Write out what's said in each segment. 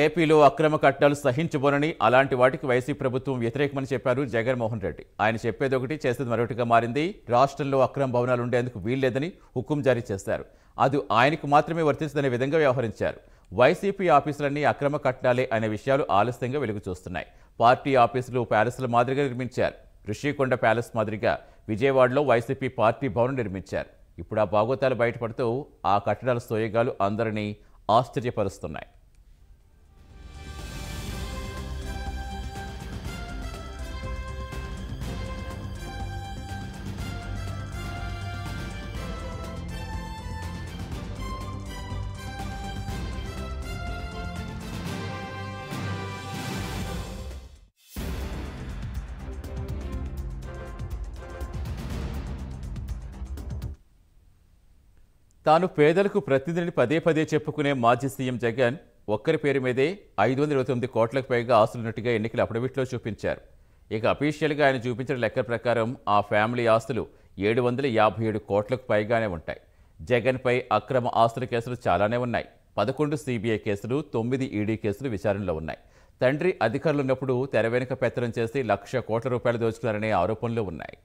ఏపీలో అక్రమ కట్టాలు సహించబోనని, అలాంటి వాటికి వైసీపీ ప్రభుత్వం వ్యతిరేకమని చెప్పారు జగన్మోహన్ రెడ్డి. ఆయన చెప్పేది ఒకటి, చేసేది మరొకటిగా మారింది. రాష్ట్రంలో అక్రమ భవనాలు ఉండేందుకు వీల్లేదని హుకుం జారీ చేశారు. అది ఆయనకు మాత్రమే వర్తించదనే విధంగా వ్యవహరించారు. వైసీపీ ఆఫీసులన్నీ అక్రమ కట్టాలే అనే విషయాలు ఆలస్యంగా వెలుగు చూస్తున్నాయి. పార్టీ ఆఫీసులు ప్యాలెస్ల మాదిరిగా నిర్మించారు. ఋషికొండ ప్యాలెస్ మాదిరిగా విజయవాడలో వైసీపీ పార్టీ భవనం నిర్మించారు. ఇప్పుడు ఆ బాగోతాలు బయటపడుతూ ఆ కట్టడాల సోయగాలు అందరినీ ఆశ్చర్యపరుస్తున్నాయి. తాను పేదలకు ప్రతినిధిని పదే పదే చెప్పుకునే మాజీ సీఎం జగన్ ఒక్కరి పేరు మీదే 529 కోట్లకు పైగా ఆస్తులున్నట్టుగా ఎన్నికల అఫిడవిట్లో చూపించారు. ఇక అఫీషియల్గా ఆయన చూపించిన లెక్కల ప్రకారం ఆ ఫ్యామిలీ ఆస్తులు 757 కోట్లకు పైగానే ఉంటాయి. జగన్పై అక్రమ ఆస్తుల కేసులు చాలానే ఉన్నాయి. 11 సిబిఐ కేసులు, 9 ఈడీ కేసులు విచారణలో ఉన్నాయి. తండ్రి అధికారులున్నప్పుడు తెర వెనుక పెత్తనం చేసి 1,00,00,000 కోట్ల రూపాయలు దోచుకున్నారనే ఆరోపణలు ఉన్నాయి.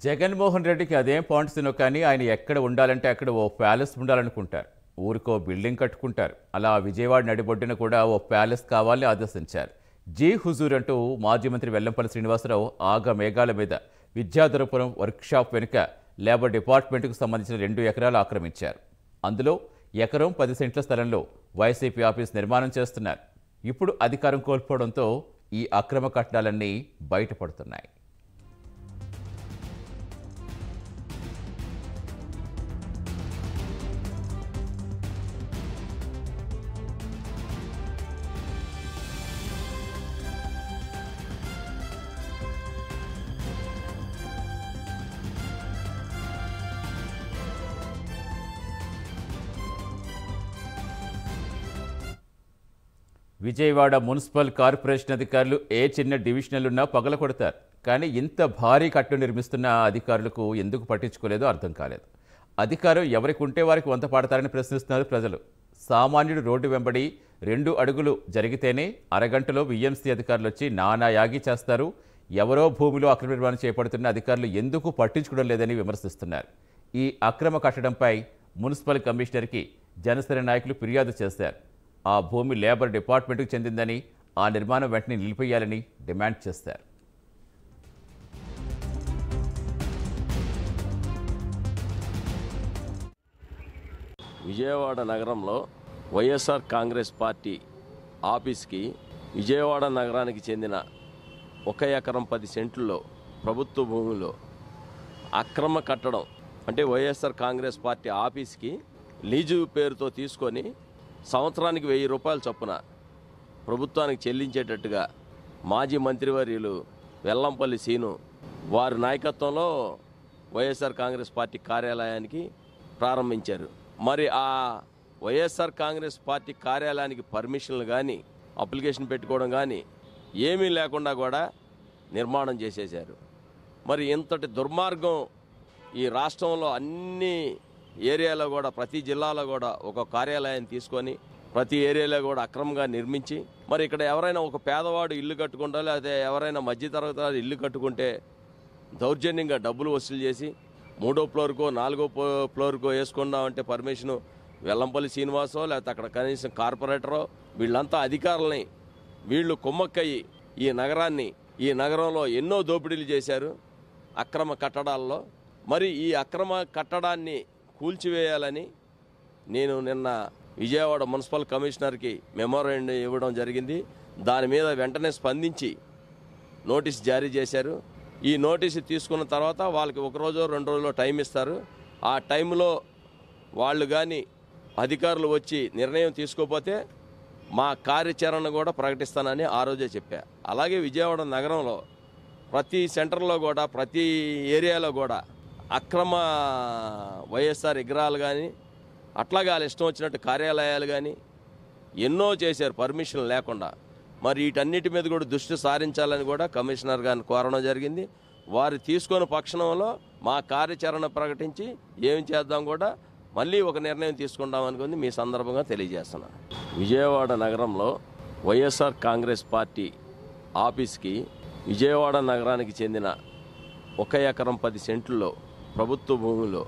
జగన్మోహన్ రెడ్డికి అదేం పాయింట్స్నో కానీ ఆయన ఎక్కడ ఉండాలంటే అక్కడ ఓ ప్యాలెస్ ఉండాలనుకుంటారు. ఊరికో బిల్డింగ్ కట్టుకుంటారు. అలా విజయవాడ నడిబొడ్డున కూడా ఓ ప్యాలెస్ కావాలని ఆదేశించారు. జీ హుజూర్ అంటూ మాజీ మంత్రి వెల్లంపల్లి శ్రీనివాసరావు ఆగ మేఘాల మీద విద్యాధరపురం వర్క్షాప్ వెనుక లేబర్ డిపార్ట్మెంట్కు సంబంధించిన 2 ఎకరాలు ఆక్రమించారు. అందులో ఎకరం 10 సెంట్ల స్థలంలో వైసీపీ ఆఫీస్ నిర్మాణం చేస్తున్నారు. ఇప్పుడు అధికారం కోల్పోవడంతో ఈ అక్రమ కట్టడాలన్నీ బయటపడుతున్నాయి. విజయవాడ మున్సిపల్ కార్పొరేషన్ అధికారులు ఏ చిన్న డివిజనలున్నా పగలకొడతారు. కానీ ఇంత భారీ కట్టు నిర్మిస్తున్న అధికారులకు ఎందుకు పట్టించుకోలేదో అర్థం కాలేదు. అధికారం ఎవరికి ఉంటే వారికి వంత పాడతారని ప్రశ్నిస్తున్నారు ప్రజలు. సామాన్యుడు రోడ్డు వెంబడి 2 అడుగులు జరిగితేనే అరగంటలో విఎంసీ అధికారులు వచ్చి నానా యాగి చేస్తారు. ఎవరో భూమిలో అక్రమ నిర్మాణం చేపడుతున్న అధికారులు ఎందుకు పట్టించుకోవడం లేదని విమర్శిస్తున్నారు. ఈ అక్రమ కట్టడంపై మున్సిపల్ కమిషనర్కి జనసేన నాయకులు ఫిర్యాదు చేశారు. ఆ భూమి లేబర్ డిపార్ట్మెంట్కు చెందిందని, ఆ నిర్మాణం వెంటనే నిలిపేయాలని డిమాండ్ చేశారు. విజయవాడ నగరంలో వైఎస్ఆర్ కాంగ్రెస్ పార్టీ ఆఫీస్కి విజయవాడ నగరానికి చెందిన 1 ఎకరం 10 సెంట్లలో ప్రభుత్వ భూమిలో అక్రమ కట్టడం అంటే వైఎస్ఆర్ కాంగ్రెస్ పార్టీ ఆఫీస్కి లీజు పేరుతో తీసుకొని సంవత్సరానికి 1000 రూపాయల చొప్పున ప్రభుత్వానికి చెల్లించేటట్టుగా మాజీ మంత్రివర్యులు వెల్లంపల్లి సీను వారి నాయకత్వంలో వైఎస్ఆర్ కాంగ్రెస్ పార్టీ కార్యాలయానికి ప్రారంభించారు. మరి ఆ వైఎస్ఆర్ కాంగ్రెస్ పార్టీ కార్యాలయానికి పర్మిషన్లు కానీ అప్లికేషన్ పెట్టుకోవడం కానీ ఏమీ లేకుండా కూడా నిర్మాణం చేసేశారు. మరి ఇంతటి దుర్మార్గం ఈ రాష్ట్రంలో అన్ని ఏరియాలో కూడా ప్రతి జిల్లాలో కూడా ఒక కార్యాలయాన్ని తీసుకొని ప్రతి ఏరియాలో కూడా అక్రమంగా నిర్మించి మరి ఇక్కడ ఎవరైనా ఒక పేదవాడు ఇల్లు కట్టుకుంటా లేకపోతే ఎవరైనా మధ్యతరగతి ఇల్లు కట్టుకుంటే దౌర్జన్యంగా డబ్బులు వసూలు చేసి 3వ ఫ్లోర్కో 4వ ఫ్లోర్కో వేసుకుందామంటే పర్మిషను వెల్లంపల్లి శ్రీనివాసో లేకపోతే అక్కడ కనీసం కార్పొరేటరో వీళ్ళంతా అధికారులని వీళ్ళు కుమ్మక్కయ్యి ఈ నగరంలో ఎన్నో దోపిడీలు చేశారు అక్రమ కట్టడాల్లో. మరి ఈ అక్రమ కట్టడాన్ని కూల్చివేయాలని నేను నిన్న విజయవాడ మున్సిపల్ కమిషనర్కి మెమోరాండం ఇవ్వడం జరిగింది. దాని మీద వెంటనే స్పందించి నోటీస్ జారీ చేశారు. ఈ నోటీసు తీసుకున్న తర్వాత వాళ్ళకి 1 రోజు 2 రోజుల్లో టైం ఇస్తారు. ఆ టైంలో వాళ్ళు కానీ అధికారులు వచ్చి నిర్ణయం తీసుకోకపోతే మా కార్యాచరణ కూడా ప్రకటిస్తానని ఆ రోజే చెప్పా. అలాగే విజయవాడ నగరంలో ప్రతి సెంటర్లో కూడా ప్రతి ఏరియాలో కూడా అక్రమ వైఎస్ఆర్ విగ్రహాలు కానీ అట్లాగే వాళ్ళు ఇష్టం వచ్చినట్టు కార్యాలయాలు కానీ ఎన్నో చేశారు పర్మిషన్ లేకుండా. మరి వీటన్నిటి మీద కూడా దృష్టి సారించాలని కూడా కమిషనర్ గారిని కోరడం జరిగింది. వారు తీసుకున్న పక్షంలో మా కార్యాచరణ ప్రకటించి ఏం చేద్దాం కూడా మళ్ళీ ఒక నిర్ణయం తీసుకుంటాం అనుకుంది మీ సందర్భంగా తెలియజేస్తున్నాను. విజయవాడ నగరంలో వైఎస్ఆర్ కాంగ్రెస్ పార్టీ ఆఫీస్కి విజయవాడ నగరానికి చెందిన 1 ఎకరం 10 సెంట్లలో ప్రభుత్వ భూమిలో